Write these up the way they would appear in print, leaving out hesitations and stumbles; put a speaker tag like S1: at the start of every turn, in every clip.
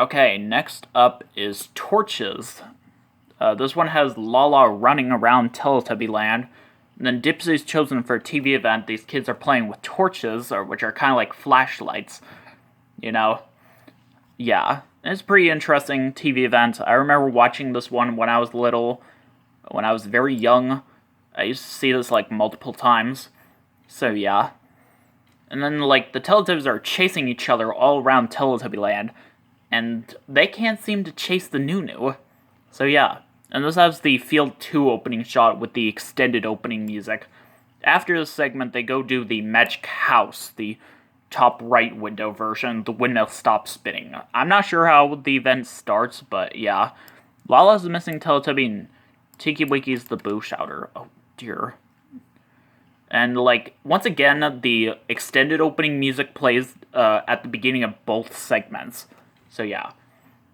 S1: Okay, next up is Torches. This one has Lala running around Teletubby Land. And then Dipsy's chosen for a TV event. These kids are playing with torches, which are kind of like flashlights. You know? Yeah. It's a pretty interesting TV event. I remember watching this one when I was little, when I was very young. I used to see this like multiple times. So yeah. And then like the Teletubbies are chasing each other all around Teletubby Land. And they can't seem to chase the Nunu. So yeah. And this has the Field 2 opening shot with the extended opening music. After this segment, they go do the Magic House, the top right window version. The windmill stops spinning. I'm not sure how the event starts, but yeah. Lala's the missing Teletubby, and Tiki Wiki's the Boo Shouter. Oh dear. And like, once again, the extended opening music plays at the beginning of both segments. So yeah.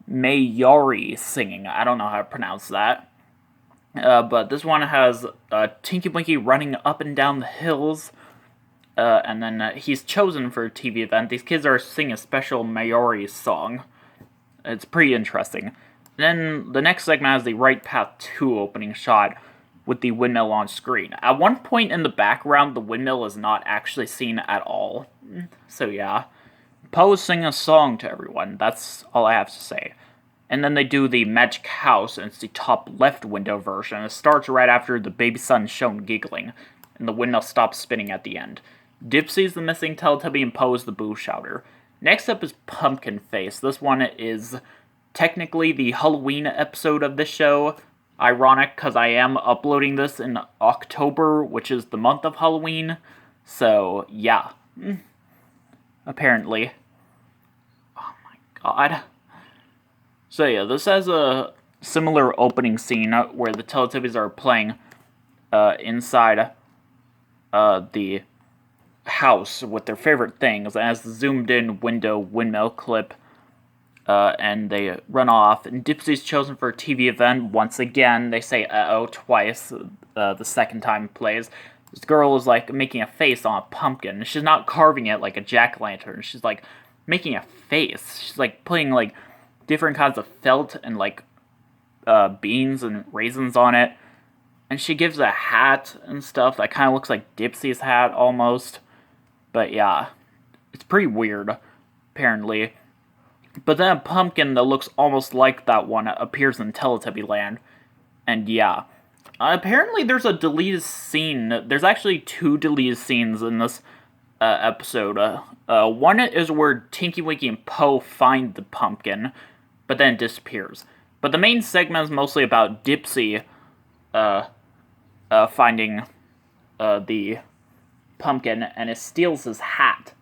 S1: Mayari singing. I don't know how to pronounce that. But this one has Tinky Winky running up and down the hills. And then he's chosen for a TV event. These kids are singing a special Mayari song. It's pretty interesting. Then the next segment has the Right Path 2 opening shot with the windmill on screen. At one point in the background, the windmill is not actually seen at all. So yeah. Poe is singing a song to everyone. That's all I have to say. And then they do the Magic House, and it's the top left window version. It starts right after the baby son is shown giggling, and the windmill stops spinning at the end. Dipsy's the missing Teletubby, and Poe is the Boo Shouter. Next up is Pumpkin Face. This one is technically the Halloween episode of this show. Ironic, because I am uploading this in October, which is the month of Halloween. So, yeah. Apparently. Oh my god. So yeah, this has a similar opening scene where the Teletubbies are playing inside the house with their favorite things, and as the zoomed in window windmill clip, and they run off, and Dipsy's chosen for a TV event. Once again, they say uh-oh twice, the second time it plays. This girl is like making a face on a pumpkin. She's not carving it like a jack-o'-lantern. She's like making a face. She's like putting like different kinds of felt and like beans and raisins on it. And she gives a hat and stuff that kind of looks like Dipsy's hat almost. But yeah, it's pretty weird, apparently. But then a pumpkin that looks almost like that one appears in Teletubby Land. And yeah. Apparently there's a deleted scene. There's actually 2 deleted scenes in this episode. One is where Tinky Winky and Poe find the pumpkin, but then it disappears. But the main segment is mostly about Dipsy finding the pumpkin, and it steals his hat.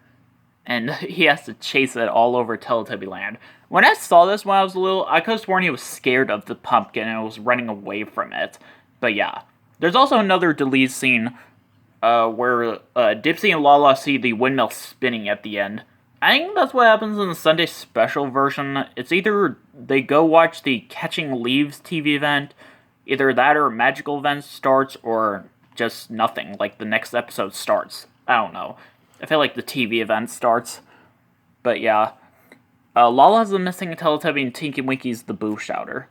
S1: And he has to chase it all over Teletubby Land. When I saw this when I was little, I could have sworn he was scared of the pumpkin and was running away from it. But yeah. There's also another deleted scene where Dipsy and Lala see the windmill spinning at the end. I think that's what happens in the Sunday special version. It's either they go watch the Catching Leaves TV event, either that or a magical event starts, or just nothing, like the next episode starts. I don't know. I feel like the TV event starts. But yeah. Lala's the missing Teletubby and Tinky Winky's the Boo Shouter.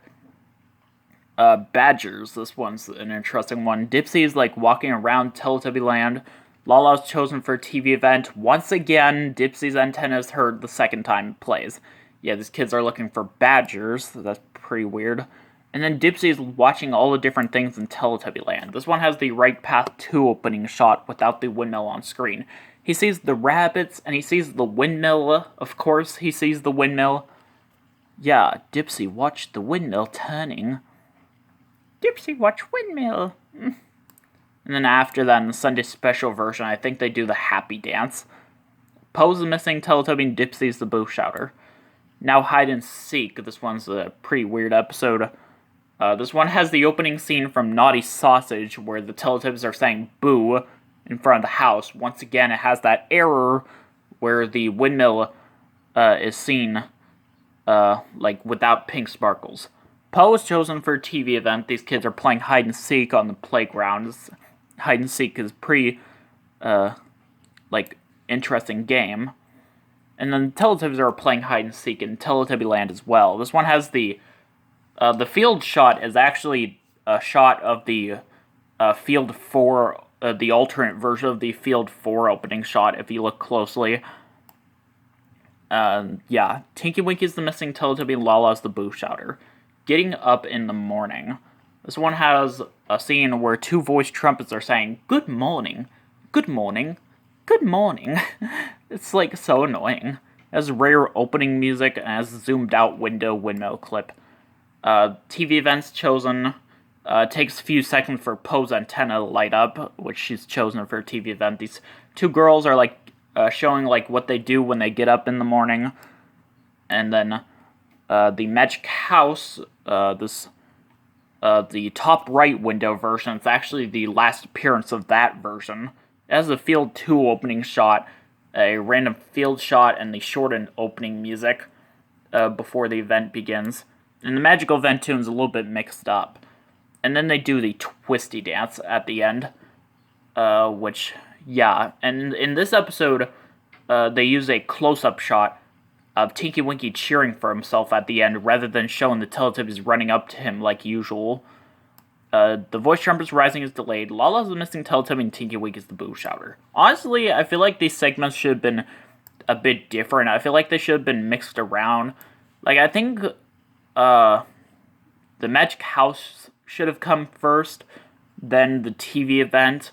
S1: Badgers. This one's an interesting one. Dipsy is like walking around Teletubby Land. Lala's chosen for a TV event. Once again, Dipsy's antenna is heard the second time it plays. Yeah, these kids are looking for badgers. That's pretty weird. And then Dipsy is watching all the different things in Teletubby Land. This one has the Right Path 2 opening shot without the windmill on screen. He sees the rabbits, and he sees the windmill. Of course, he sees the windmill. Yeah, Dipsy watched the windmill turning. Dipsy watch windmill. And then after that, in the Sunday special version, I think they do the happy dance. Poe's the missing Teletubby and Dipsy's the Boo Shouter. Now hide and seek. This one's a pretty weird episode. This one has the opening scene from Naughty Sausage, where the Teletubbies are saying boo in front of the house. Once again, it has that error where the windmill is seen like without pink sparkles. Poe was chosen for a TV event. These kids are playing hide and seek on the playground. Hide and seek is a pretty, like, interesting game. And then the Teletubbies are playing hide and seek in Teletubby Land as well. This one has the field shot is actually a shot of the Field 4, the alternate version of the Field 4 opening shot, if you look closely. Yeah, Tinky Winky's the missing Teletubby, and Lala's the Boo Shouter. Getting up in the morning. This one has a scene where two voice trumpets are saying, "Good morning, good morning, good morning." It's like so annoying. It has rare opening music and has zoomed out windmill clip. TV events chosen. Takes a few seconds for Poe's antenna to light up, which she's chosen for a TV event. These two girls are like showing like what they do when they get up in the morning. And then the Magic House, the top right window version, it's actually the last appearance of that version. It has a Field 2 opening shot, a random field shot, and the shortened opening music before the event begins. And the magical event tune's a little bit mixed up. And then they do the twisty dance at the end, which, yeah. And in this episode, they use a close-up shot of Tinky Winky cheering for himself at the end, rather than showing the Teletubbies running up to him like usual. The voice trumpet's rising is delayed. Lala's the missing Teletubby, and Tinky Winky's the Boo Shouter. Honestly, I feel like these segments should have been a bit different. I feel like they should have been mixed around. Like, I think, the Magic House should have come first, then the TV event,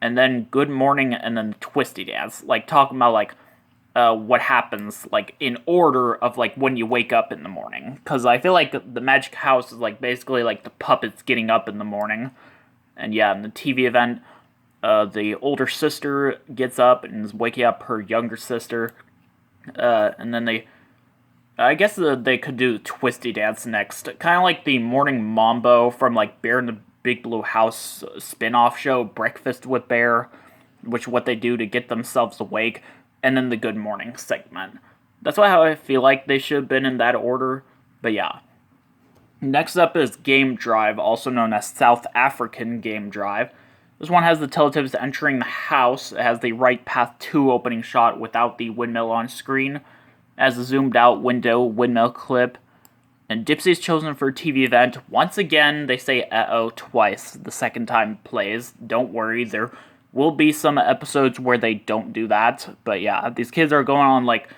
S1: and then Good Morning, and then the Twisty Dance. Like, talking about, like, what happens, like, in order of, like, when you wake up in the morning. Because I feel like the Magic House is, like, basically, like, the puppets getting up in the morning. And, yeah, in the TV event, the older sister gets up and is waking up her younger sister. And then I guess they could do the Twisty Dance next. Kind of like the Morning Mambo from, like, Bear in the Big Blue House spin-off show, Breakfast with Bear, which what they do to get themselves awake. And then the Good Morning segment. That's how I feel like they should have been in that order. But yeah. Next up is Game Drive, also known as South African Game Drive. This one has the Teletubbies entering the house. It has the Right Path 2 opening shot without the windmill on screen. It has a zoomed out windmill clip. And Dipsy's chosen for a TV event. Once again, they say uh-oh twice the second time it plays. Don't worry, there will be some episodes where they don't do that. But yeah, these kids are going on, like,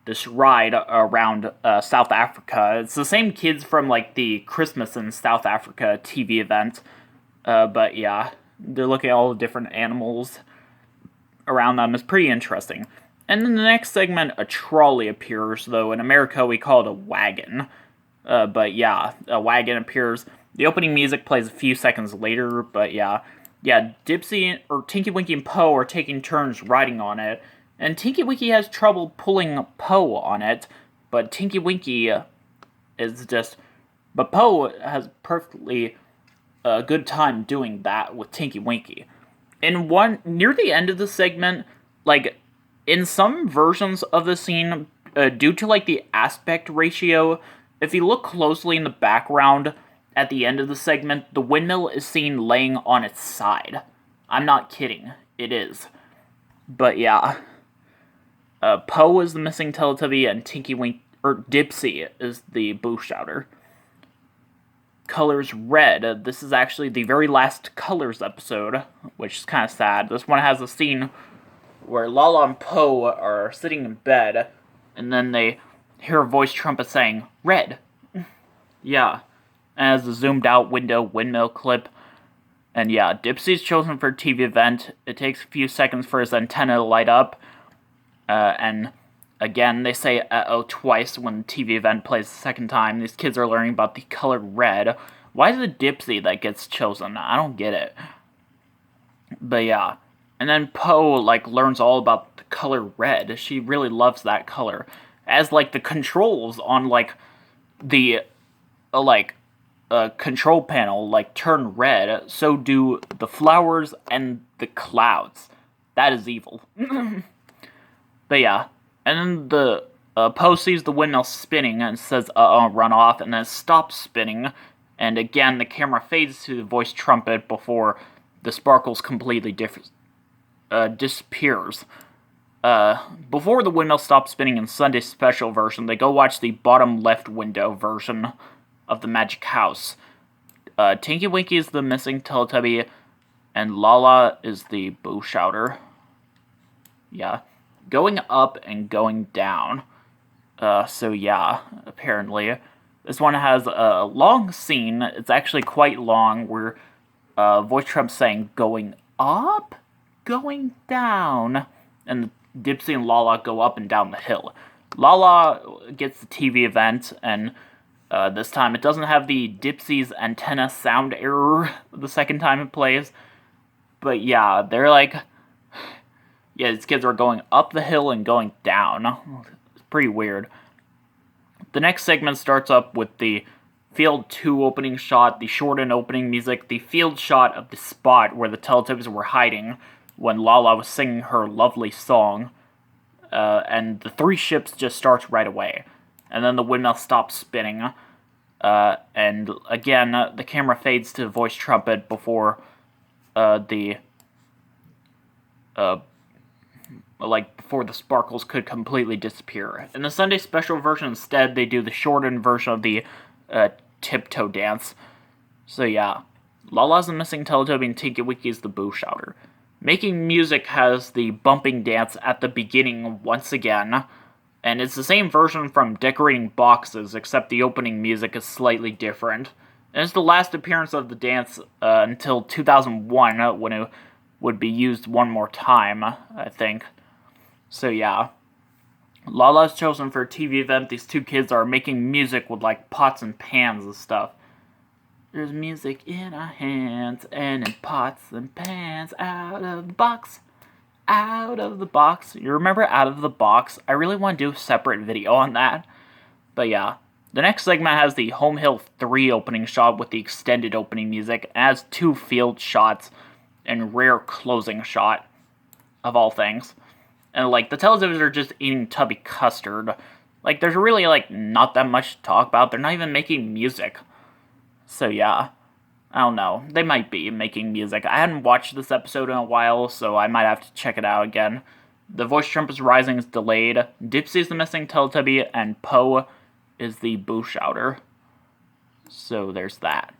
S1: this ride around South Africa. It's the same kids from, like, the Christmas in South Africa TV event. But yeah, they're looking at all the different animals around them. It's pretty interesting. And in the next segment, a trolley appears, though in America we call it a wagon. But yeah, a wagon appears. The opening music plays a few seconds later, but yeah. Yeah, Dipsy, or Tinky Winky and Poe are taking turns riding on it, and Tinky Winky has trouble pulling Poe on it, but Tinky Winky is just... But Poe has perfectly a good time doing that with Tinky Winky. Near the end of the segment, like, in some versions of the scene, due to, like, the aspect ratio, if you look closely in the background, at the end of the segment, the windmill is seen laying on its side. I'm not kidding. It is. But yeah. Poe is the missing Teletubby, and Dipsy is the Boo Shouter. Colors red. This is actually the very last Colors episode, which is kind of sad. This one has a scene where Lala and Poe are sitting in bed, and then they hear a voice trumpet saying, "Red." Yeah. As a zoomed out windmill clip. And yeah, Dipsy's chosen for a TV event. It takes a few seconds for his antenna to light up. And again, they say uh-oh twice when the TV event plays the second time. These kids are learning about the color red. Why is it Dipsy that gets chosen? I don't get it. But yeah. And then Poe, like, learns all about the color red. She really loves that color. As, like, the controls on, like, the, control panel, like, turn red, so do the flowers and the clouds. That is evil. But yeah, and then the Poe sees the windmill spinning and says, run off, and then it stops spinning, and again, the camera fades to the voice trumpet before the sparkles completely disappears. before the windmill stops spinning in Sunday's special version, they go watch the bottom left window version of the Magic House. Tinky Winky is the missing Teletubby, and Lala is the Boo Shouter. Yeah. Going up and going down. So yeah, apparently. This one has a long scene. It's actually quite long, where Voice Trump's saying, going up, going down. And Dipsy and Lala go up and down the hill. Lala gets the TV event, and this time it doesn't have the Dipsy's antenna sound error the second time it plays. But yeah, they're like... Yeah, these kids are going up the hill and going down. It's pretty weird. The next segment starts up with the Field 2 opening shot, the shortened opening music, the field shot of the spot where the Teletubbies were hiding when Lala was singing her lovely song. And the three ships just starts right away. And then the windmill stops spinning. And again, the camera fades to voice trumpet before before the sparkles could completely disappear. In the Sunday special version, instead, they do the shortened version of the tiptoe dance. So yeah, Lala's the missing Teletubby and Tinky Winky's the Boo Shouter. Making Music has the bumping dance at the beginning once again, and it's the same version from Decorating Boxes, except the opening music is slightly different. And it's the last appearance of the dance until 2001, when it would be used one more time, I think. So yeah, Lala's chosen for a TV event. These two kids are making music with like pots and pans and stuff. There's music in our hands and in pots and pans. Out of the box, out of the box. You remember Out of the Box? I really want to do a separate video on that. But yeah, the next segment has the Home Hill 3 opening shot with the extended opening music. It has two field shots and rare closing shot, of all things. And like the Teletubbies are just eating tubby custard. Like there's really like not that much to talk about. They're not even making music. So yeah, I don't know. They might be making music. I hadn't watched this episode in a while, so I might have to check it out again. The Voice Trumpet's Rising is delayed. Dipsy's the missing Teletubby, and Poe is the Boo Shouter. So there's that.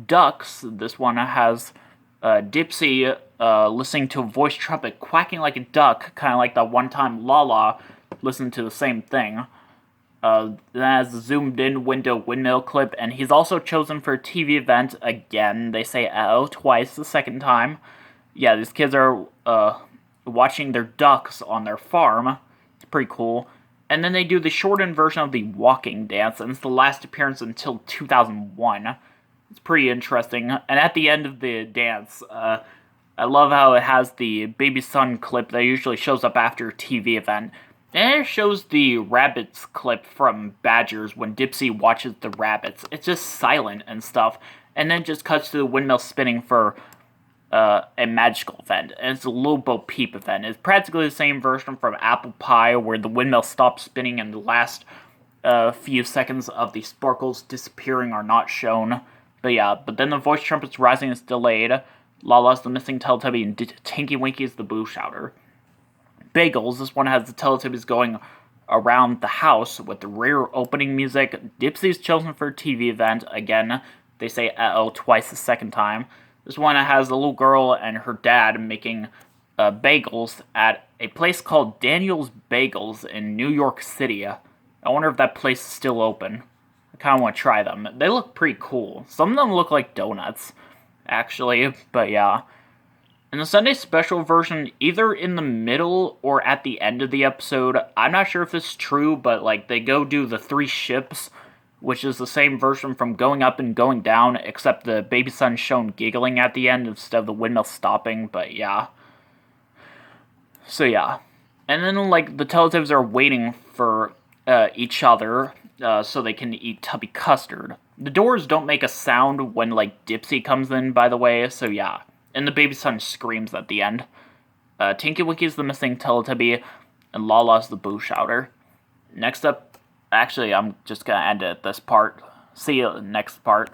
S1: Ducks, this one has Dipsy listening to a voice trumpet quacking like a duck, kind of like that one time Lala listened to the same thing. That has a zoomed-in window windmill clip, and he's also chosen for a TV event again. They say "oh" twice the second time. Yeah, these kids are watching their ducks on their farm. It's pretty cool. And then they do the shortened version of the walking dance, and it's the last appearance until 2001. It's pretty interesting. And at the end of the dance, I love how it has the Baby Sun clip that usually shows up after a TV event. And it shows the rabbits clip from Badgers when Dipsy watches the rabbits. It's just silent and stuff. And then it just cuts to the windmill spinning for a magical event. And it's a Little Bo Peep event. It's practically the same version from Apple Pie, where the windmill stops spinning and the last few seconds of the sparkles disappearing are not shown. But yeah, but then the Voice Trumpet's Rising is delayed. Lala's the missing Teletubby, and Tinky Winky is the Boo Shouter. Bagels, this one has the Teletubbies going around the house with the rare opening music. Dipsy's chosen for a TV event. Again, they say "uh-oh" twice the second time. This one has a little girl and her dad making bagels at a place called Daniel's Bagels in New York City. I wonder if that place is still open. I kind of want to try them. They look pretty cool. Some of them look like donuts, actually, but yeah. In the Sunday special version, either in the middle or at the end of the episode, I'm not sure if it's true, but like they go do the three ships, which is the same version from Going Up and Going Down, except the baby sun's shown giggling at the end instead of the windmill stopping, but yeah. So yeah. And then like the Teletubbies are waiting for each other so they can eat tubby custard. The doors don't make a sound when like Dipsy comes in, by the way, so yeah. And the baby sun screams at the end. Tinky Winky's the missing Teletubby, and Lala's the Boo Shouter. Next up, actually, I'm just gonna end it at this part. See you in the next part.